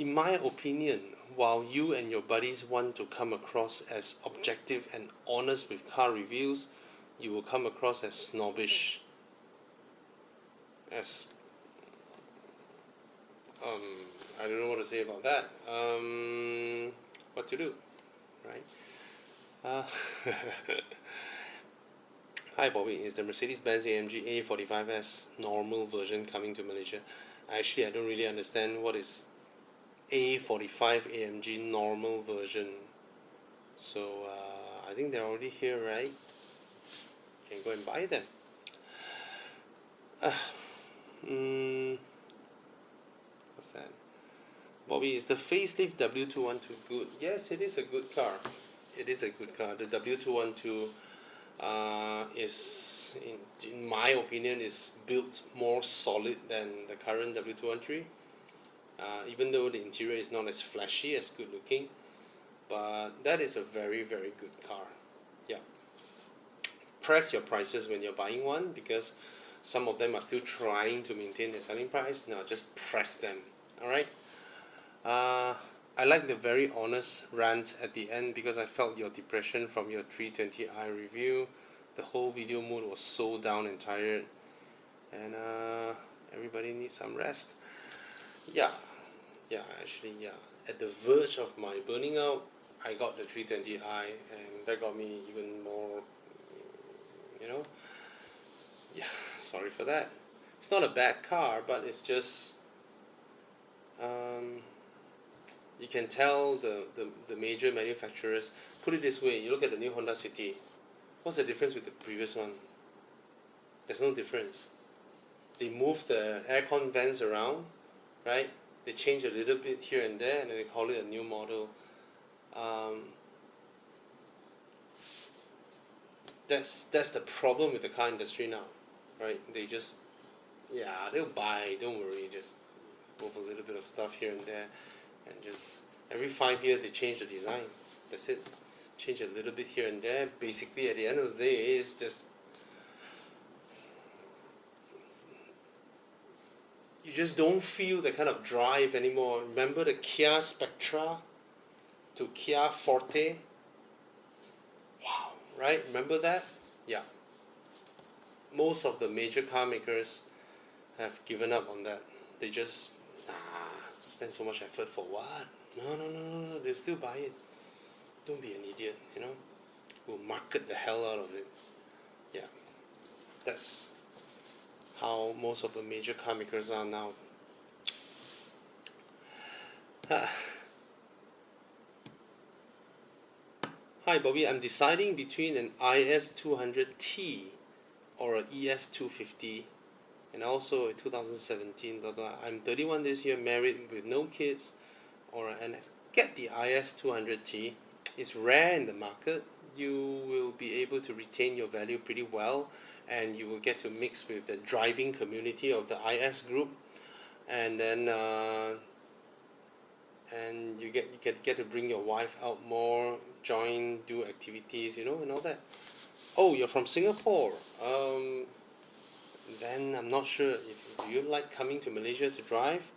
in my opinion, while you and your buddies want to come across as objective and honest with car reviews, you will come across as snobbish, as I don't know what to say about that. What to do, right? Uh, Hi Bobby, is the Mercedes-Benz AMG A45S normal version coming to Malaysia? Actually, I don't really understand what is A45 AMG normal version. So I think they're already here, right? Can go and buy them. What's that? Bobby, is the facelift W212 good? Yes, it is a good car. It is a good car. The W212 is, in my opinion, is built more solid than the current W213. Even though the interior is not as flashy, as good looking, but that is a very, very good car. Yeah. Press your prices when you're buying one, because some of them are still trying to maintain their selling price. No, just press them. Alright? I like the very honest rant at the end, because I felt your depression from your 320i review. The whole video mood was so down and tired, and everybody needs some rest. Yeah, actually, yeah. At the verge of my burning out, I got the 320i, and that got me even more, yeah, sorry for that. It's not a bad car, but it's just, you can tell the major manufacturers. Put it this way, you look at the new Honda City. What's the difference with the previous one? There's no difference. They move the aircon vents around, right? They change a little bit here and there, and then they call it a new model. That's the problem with the car industry now, right? They just, yeah, they'll buy, don't worry, just move a little bit of stuff here and there, and just every 5 years they change the design. That's it. Change a little bit here and there. Basically, at the end of the day, it's just, you just don't feel the kind of drive anymore. Remember the Kia Spectra to Kia Forte? Wow, right? Remember that? Yeah. Most of the major car makers have given up on that. They just, spend so much effort for what? No, they'll still buy it. Don't be an idiot, We'll market the hell out of it. Yeah. That's how most of the major car makers are now. Hi Bobby, I'm deciding between an IS200T or an ES250, and also a 2017 blah blah. I'm 31 this year, married with no kids, or an NS. Get the IS200T. It's rare in the market. You will be able to retain your value pretty well, and you will get to mix with the driving community of the IS group, and then and you get to bring your wife out more, join, do activities, and all that. Oh, you're from Singapore. Then I'm not sure if do you like coming to Malaysia to drive,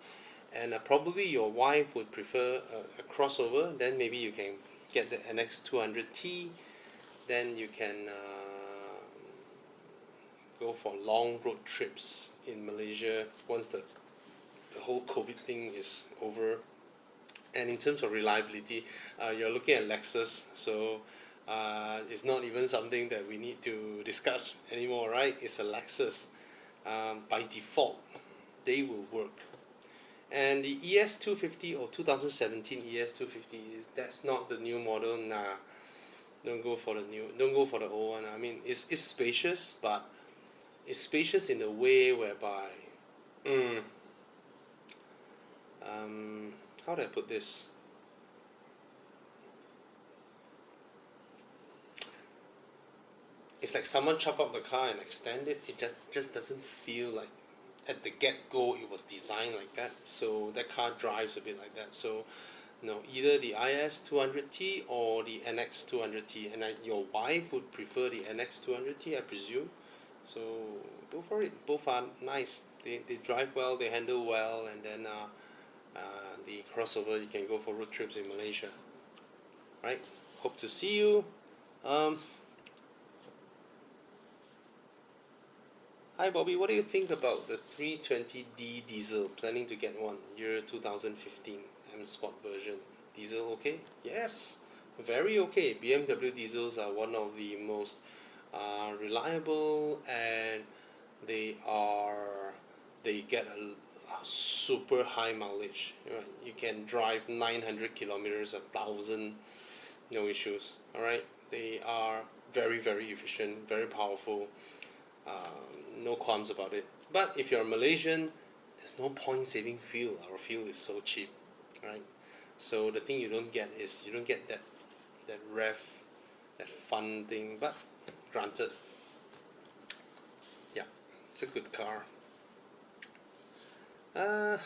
and probably your wife would prefer a crossover. Then maybe you can get the NX200T. Then you can go for long road trips in Malaysia once the whole COVID thing is over. And in terms of reliability, you're looking at Lexus, so it's not even something that we need to discuss anymore, right? It's a Lexus. By default, they will work. And the ES250 or 2017 ES250 that's not the new model. Nah, don't go for the old one. I mean, it's spacious, but it's spacious in a way whereby, how do I put this? It's like someone chop up the car and extend it. It just doesn't feel like at the get-go it was designed like that. So that car drives a bit like that. So no, either the IS200T or the NX200T. And your wife would prefer the NX200T, I presume. So go for it. Both are nice. They drive well, they handle well, and then the crossover. You can go for road trips in Malaysia. Right? Hope to see you. Hi Bobby, what do you think about the 320D diesel? Planning to get one, year 2015, M Sport version. Diesel okay? Yes, very okay. BMW diesels are one of the most reliable, and they get a super high mileage. Right? You can drive 900 kilometers, 1,000, no issues. Alright, they are very efficient, very powerful. No qualms about it. But if you're a Malaysian, there's no point saving fuel. Our fuel is so cheap, right? So the thing you don't get is you don't get that rev, that fun thing. But granted, yeah, it's a good car. Uh,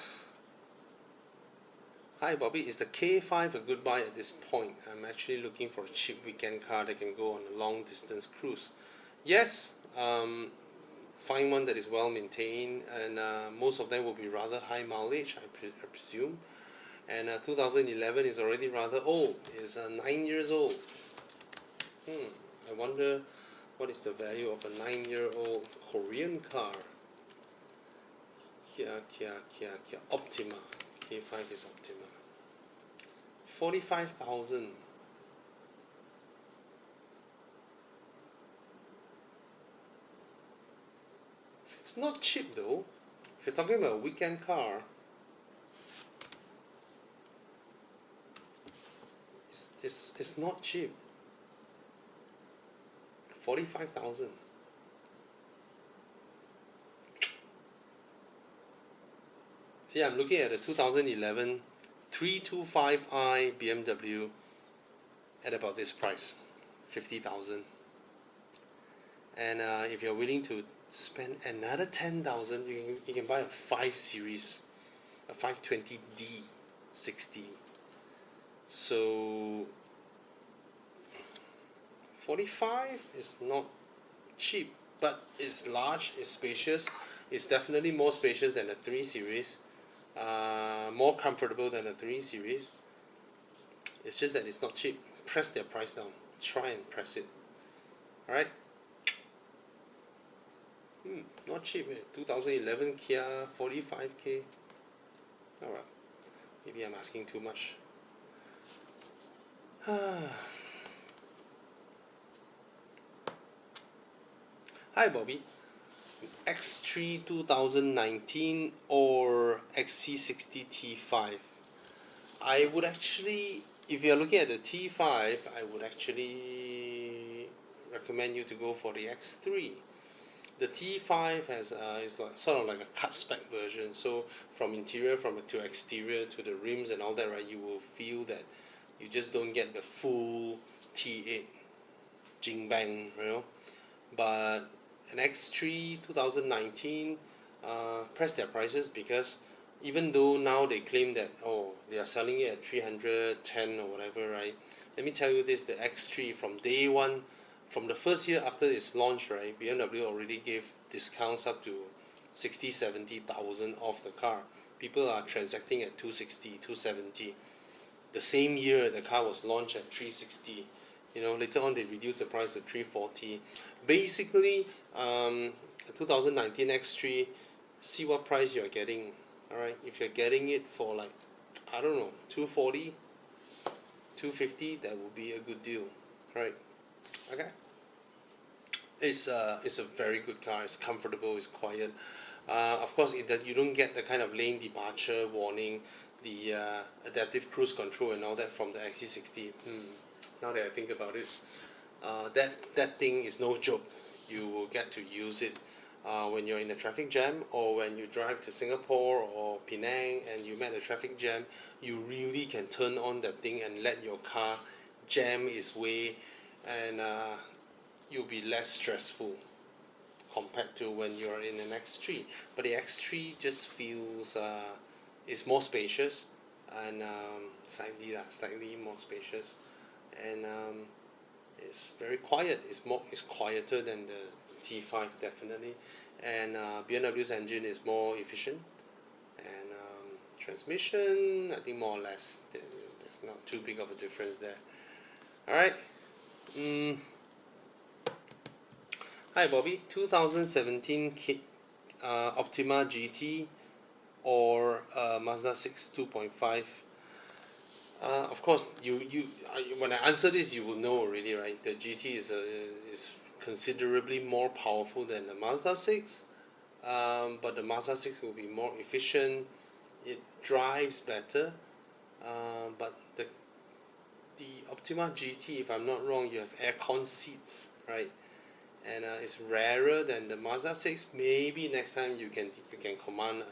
Hi Bobby, is the K5 a good buy at this point? I'm actually looking for a cheap weekend car that can go on a long distance cruise. Yes, find one that is well maintained, and most of them will be rather high mileage, I presume. And 2011 is already rather old. It's 9 years old. I wonder what is the value of a 9-year-old Korean car. Kia Optima. K5 is Optima. 45,000. It's not cheap though. If you're talking about a weekend car, it's not cheap. 45,000. See, I'm looking at the 2011 325i BMW at about this price, 50,000. And if you're willing to spend another 10,000, you can buy a 5 Series, a 520D 60. So 45 is not cheap, but it's large, it's spacious. It's definitely more spacious than the 3 Series, more comfortable than the 3 Series. It's just that it's not cheap. Press their price down. Try and press it. Alright? Not cheap. 2011 Kia 45K. Alright. Maybe I'm asking too much. Hi Bobby. X3 2019 or XC60 T5? I would actually, if you're looking at the T5, I would actually recommend you to go for the X3. The T5 has is like sort of like a cut spec version. So from interior, to exterior, to the rims and all that, right? You will feel that you just don't get the full T8 jing bang, you know. But an X3 2019, press their prices, because even though now they claim that they are selling it at 310 or whatever, right? Let me tell you this: the X3 from day one, from the first year after its launch, right, BMW already gave discounts up to 60-70,000 off the car. People are transacting at 260, 270. The same year the car was launched at 360. Later on they reduced the price to 340. Basically, 2019 X3, see what price you're getting. Alright, if you're getting it for like, I don't know, 240, 250, that would be a good deal. Alright, okay. It's a very good car. It's comfortable, it's quiet. Of course, you don't get the kind of lane departure warning, the adaptive cruise control and all that from the XC60. Now that I think about it, that thing is no joke. You will get to use it when you're in a traffic jam, or when you drive to Singapore or Penang and you met a traffic jam. You really can turn on that thing and let your car jam its way, and you'll be less stressful compared to when you're in an X3. But the X3 just feels it's more spacious, and slightly more spacious, and it's very quiet. It's quieter than the T5 definitely, and BMW's engine is more efficient, and Transmission, I think more or less, there's not too big of a difference there. Alright. Hi Bobby, 2017 Optima GT or Mazda 6 2.5. Of course, when I answer this, you will know already, right? The GT is considerably more powerful than the Mazda 6, but the Mazda 6 will be more efficient. It drives better, but the Optima GT, if I'm not wrong, you have aircon seats, right? And it's rarer than the Mazda 6. Maybe next time you can command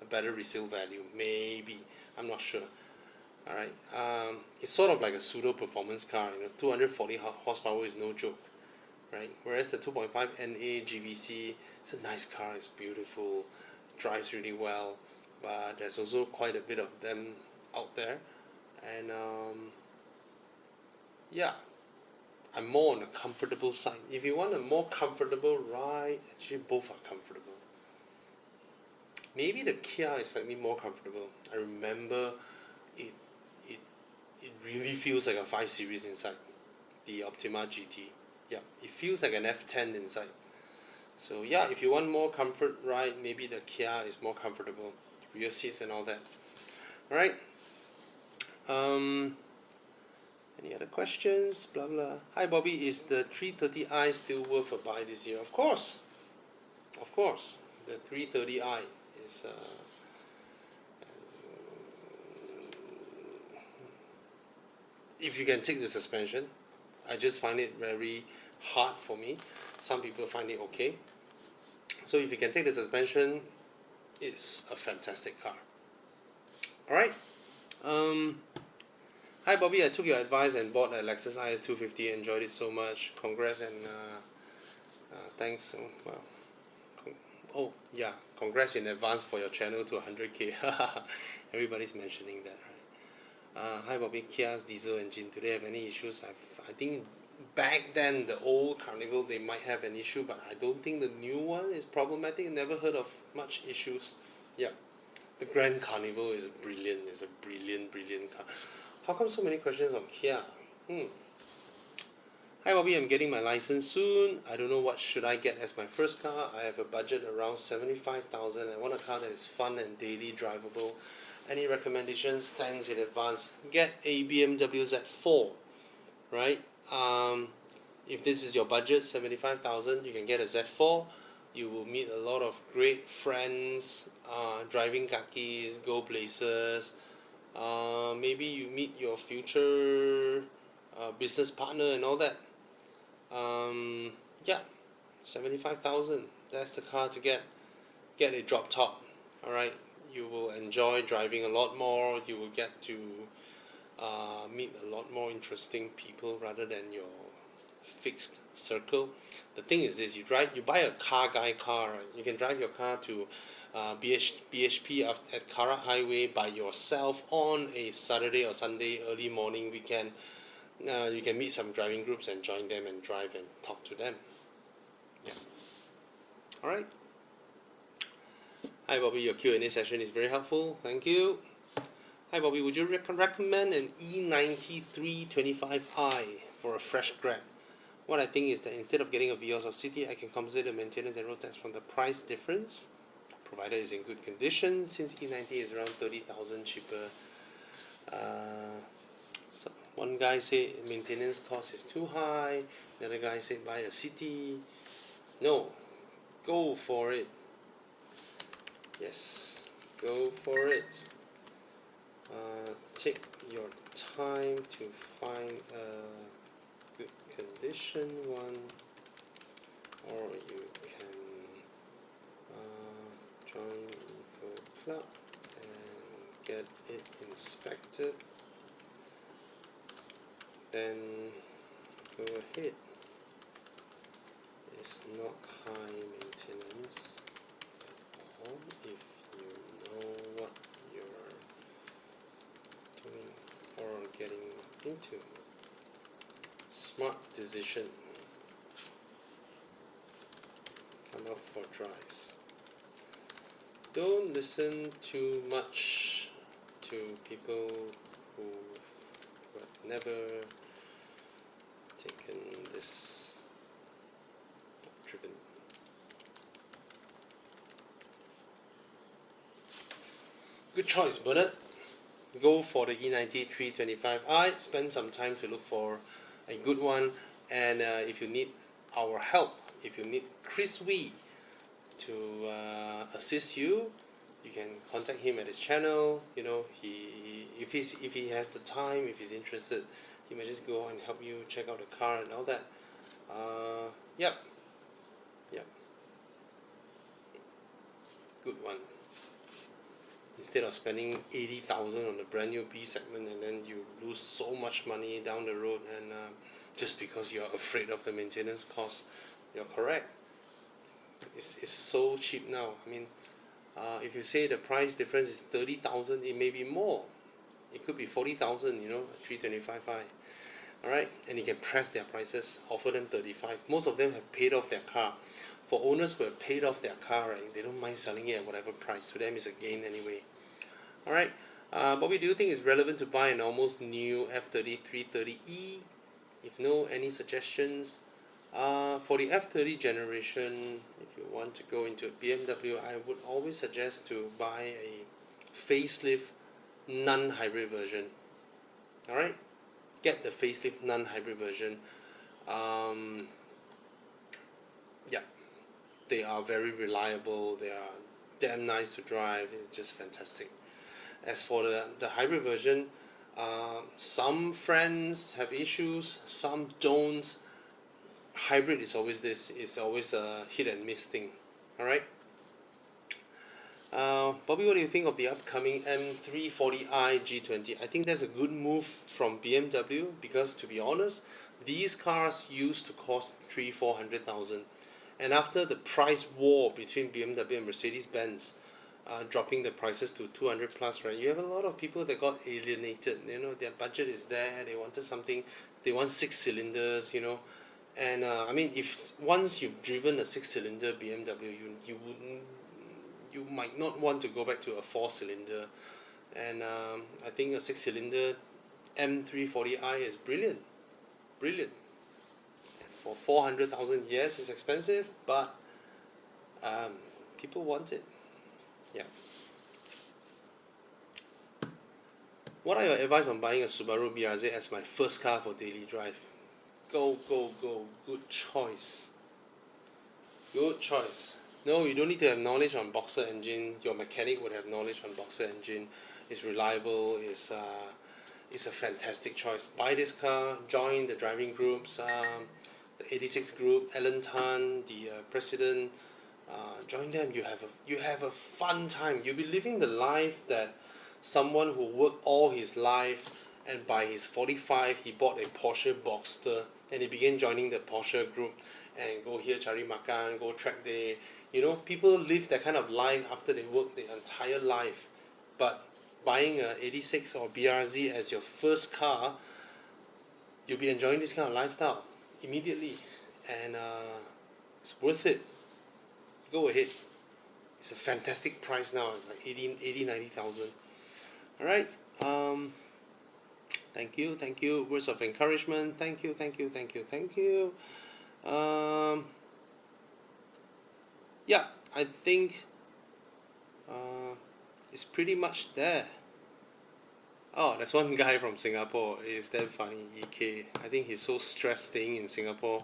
a better resale value. Maybe, I'm not sure. Alright, it's sort of like a pseudo performance car. 240 horsepower is no joke, right? Whereas the 2.5 NA GVC, it's a nice car, it's beautiful, drives really well, but there's also quite a bit of them out there, and yeah, I'm more on the comfortable side. If you want a more comfortable ride, actually both are comfortable. Maybe the Kia is slightly more comfortable. I remember it it really feels like a 5 Series inside, the Optima GT. Yeah, it feels like an F10 inside. So yeah, if you want more comfort ride, maybe the Kia is more comfortable, rear seats and all that. Alright. Any other questions? Blah blah. Hi Bobby, is the 330i still worth a buy this year? Of course. Of course. The 330i is if you can take the suspension. I just find it very hard for me. Some people find it okay. So if you can take the suspension, it's a fantastic car. Alright. Hi Bobby, I took your advice and bought a Lexus IS 250. Enjoyed it so much. Congrats and thanks. Well, oh yeah, congrats in advance for your channel to 100k. Everybody's mentioning that, right? Hi Bobby, Kia's diesel engine. Do they have any issues? I think back then the old Carnival they might have an issue, but I don't think the new one is problematic. Never heard of much issues. Yeah, the Grand Carnival is brilliant. It's a brilliant car. How come so many questions on Kia? Hi Bobby, I'm getting my license soon. I don't know what should I get as my first car. I have a budget around 75,000. I want a car that is fun and daily drivable. Any recommendations? Thanks in advance. Get a BMW Z4, right? If this is your budget, 75,000, you can get a Z4. You will meet a lot of great friends, driving kakis, go places. Maybe you meet your future business partner and all that. Yeah, 75,000. That's the car to get. Get a drop top. All right, you will enjoy driving a lot more. You will get to meet a lot more interesting people rather than your fixed circle. The thing is this: you buy a car guy car. Right? You can drive your car to BHP at Karak Highway by yourself on a Saturday or Sunday early morning weekend. You can meet some driving groups and join them and drive and talk to them. Yeah. All right. Hi Bobby, your Q&A session is very helpful. Thank you. Hi Bobby, would you recommend an E90 325i for a fresh grad? What I think is that instead of getting a Vios or City, I can compensate the maintenance and road tax from the price difference, provided it's in good condition, since E90 is around 30,000 cheaper. So one guy said maintenance cost is too high, another guy said buy a City. No, go for it. Yes, go for it. Take your time to find a good condition one, or you can join Evo Club and get it inspected, then go ahead. It's not high maintenance at all if you know what you're doing or getting into. Smart decision. Come out for drives. Don't listen too much to people who have never taken this, driven. Good choice, Bernard. Go for the E90 325i. Spend some time to look for a good one, and if you need our help, if you need Chris Wee to assist you, you can contact him at his channel. You know, if he has the time, if he's interested, he may just go and help you check out the car and all that. Yep, good one. Instead of spending 80,000 on the brand new B segment, and then you lose so much money down the road, and just because you're afraid of the maintenance cost. You're correct. It's so cheap now. I mean, if you say the price difference is 30,000, it may be more. It could be 40,000. You know, 325i. All right, and you can press their prices, offer them 35. Most of them have paid off their car. For owners who have paid off their car, right, they don't mind selling it at whatever price. To them, it's a gain anyway. All right, Bobby, do you think it's relevant to buy an almost new F30 330e? If no, any suggestions? For the F30 generation, if you want to go into a BMW, I would always suggest to buy a facelift non-hybrid version. All right, get the facelift non-hybrid version. Yeah, they are very reliable. They are damn nice to drive. It's just fantastic. As for the hybrid version, some friends have issues, some don't. Hybrid is always this. It's always a hit and miss thing. All right. Bobby, what do you think of the upcoming M340i G20? I think that's a good move from BMW, because to be honest, these cars used to cost 300,000-400,000, and after the price war between BMW and Mercedes-Benz, dropping the prices to 200 plus, right? You have a lot of people that got alienated. You know, their budget is there. They wanted something. They want 6 cylinders. You know, and I mean, if once you've driven a 6-cylinder BMW, you might not want to go back to a 4-cylinder. And I think a 6-cylinder M340i is brilliant. For 400,000, yes, it's expensive, but people want it. Yeah. What are your advice on buying a Subaru BRZ as my first car for daily drive? Go. Good choice. No, you don't need to have knowledge on boxer engine. Your mechanic would have knowledge on boxer engine. It's reliable. It's a fantastic choice. Buy this car. Join the driving groups. The 86 group. Alan Tan, the president. Join them. You have a fun time. You'll be living the life that someone who worked all his life, and by his 45 he bought a Porsche Boxster, and he began joining the Porsche group and go here cari makan, go track day. You know, people live that kind of life after they work their entire life. But buying a 86 or BRZ as your first car, you'll be enjoying this kind of lifestyle immediately, and it's worth it. Go ahead. It's a fantastic price now. It's like 90,000. All right. Thank you. Words of encouragement. Thank you. Yeah, I think it's pretty much there. Oh, there's one guy from Singapore. It's damn funny. EK. I think he's so stressed staying in Singapore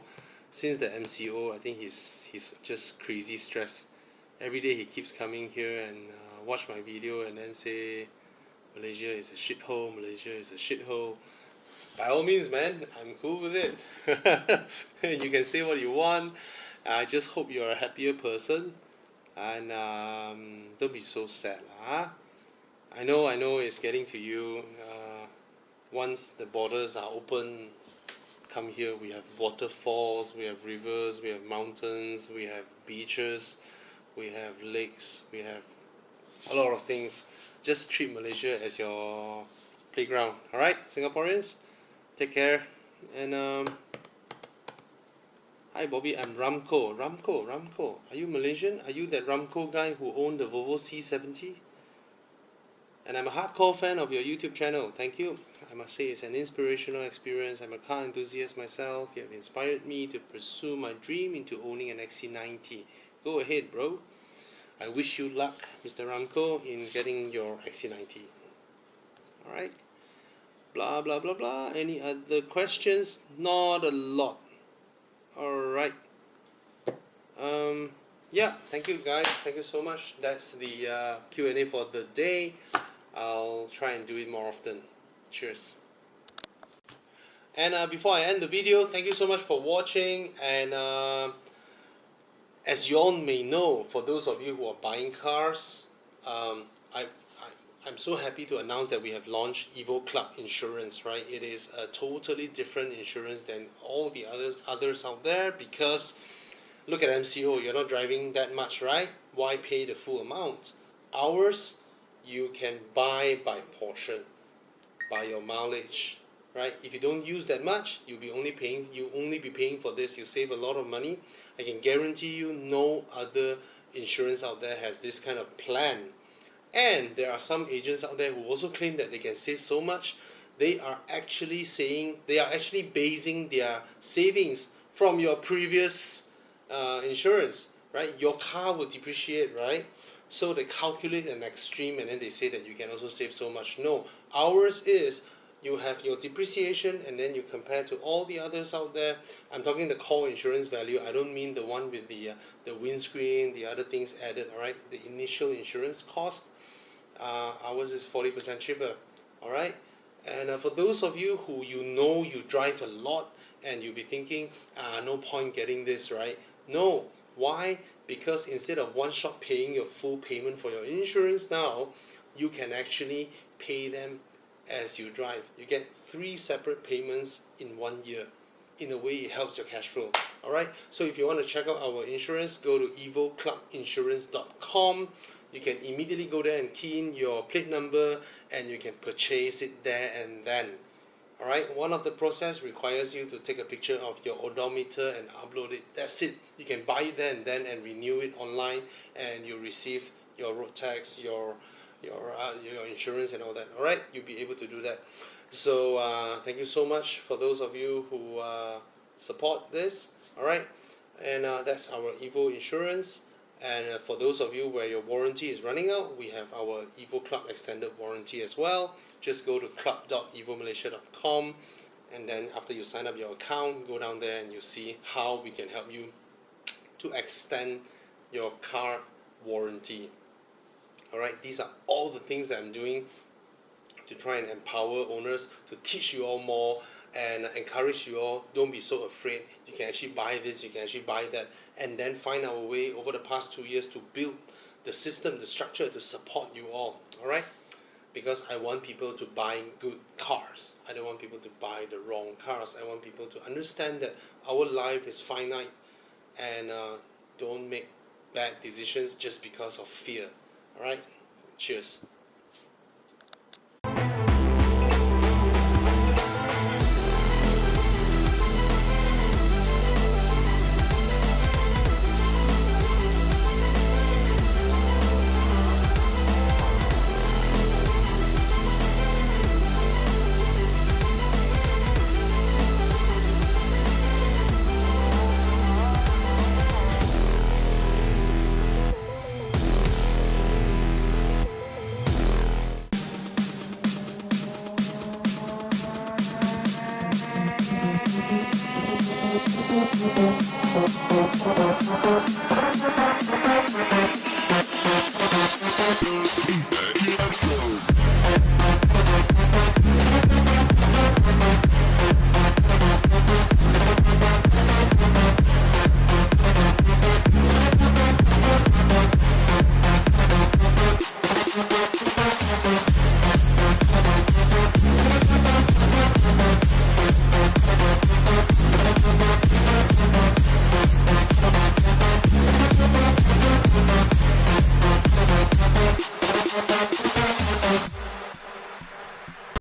since the MCO. I think he's just crazy stressed. Every day he keeps coming here and watch my video and then say Malaysia is a shithole. By all means, man, I'm cool with it. You can say what you want. I just hope you're a happier person, and don't be so sad, huh? I know it's getting to you. Once the borders are open, come here. We have waterfalls, we have rivers, we have mountains, we have beaches, we have lakes, we have a lot of things. Just treat Malaysia as your playground. Alright, Singaporeans? Take care. And hi Bobby, I'm Ramco. Are you Malaysian? Are you that Ramco guy who owned the Volvo C70? And I'm a hardcore fan of your YouTube channel. Thank you. I must say it's an inspirational experience. I'm a car enthusiast myself. You have inspired me to pursue my dream into owning an XC90. Go ahead, bro. I wish you luck, Mr. Ramco, in getting your XC90. Alright. Blah blah blah blah. Any other questions? Not a lot. Alright. Yeah, thank you guys. Thank you so much. That's the Q&A for the day. I'll try and do it more often. Cheers. And before I end the video, thank you so much for watching. And as you all may know, for those of you who are buying cars, I'm so happy to announce that we have launched Evo Club Insurance, right? It is a totally different insurance than all the others out there, because look at MCO, you're not driving that much, right? Why pay the full amount? Ours, you can buy by portion, by your mileage, right? If you don't use that much, you'll only be paying for this. You save a lot of money. I can guarantee you no other insurance out there has this kind of plan. And there are some agents out there who also claim that they can save so much. They are actually basing their savings from your previous insurance, right? Your car will depreciate, right? So they calculate an extreme and then they say that you can also save so much. No, ours is you have your depreciation and then you compare to all the others out there. I'm talking the core insurance value. I don't mean the one with the windscreen, the other things added, alright? The initial insurance cost. Ours is 40% cheaper, alright? And for those of you who you drive a lot and you'll be thinking, no point getting this, right? No. Why? Because instead of one shot paying your full payment for your insurance now, you can actually pay them as you drive. You get 3 separate payments in 1 year. In a way, it helps your cash flow. Alright, so if you want to check out our insurance, go to evoclubinsurance.com. You can immediately go there and key in your plate number and you can purchase it there and then. Alright, one of the process requires you to take a picture of your odometer and upload it. That's it. You can buy it there and then and renew it online, and you receive your road tax, your insurance and all that. Alright, you'll be able to do that. So thank you so much for those of you who support this. Alright, and that's our Evo insurance. And for those of you where your warranty is running out, we have our Evo Club extended warranty as well. Just go to club.evomalaysia.com, and then after you sign up your account, go down there and you see how we can help you to extend your car warranty. Alright, these are all the things that I'm doing to try and empower owners, to teach you all more and encourage you all. Don't be so afraid. You can actually buy this, you can actually buy that, and then find our way over the past 2 years to build the system, the structure to support you all. Alright? Because I want people to buy good cars. I don't want people to buy the wrong cars. I want people to understand that our life is finite, and don't make bad decisions just because of fear. Alright? Cheers.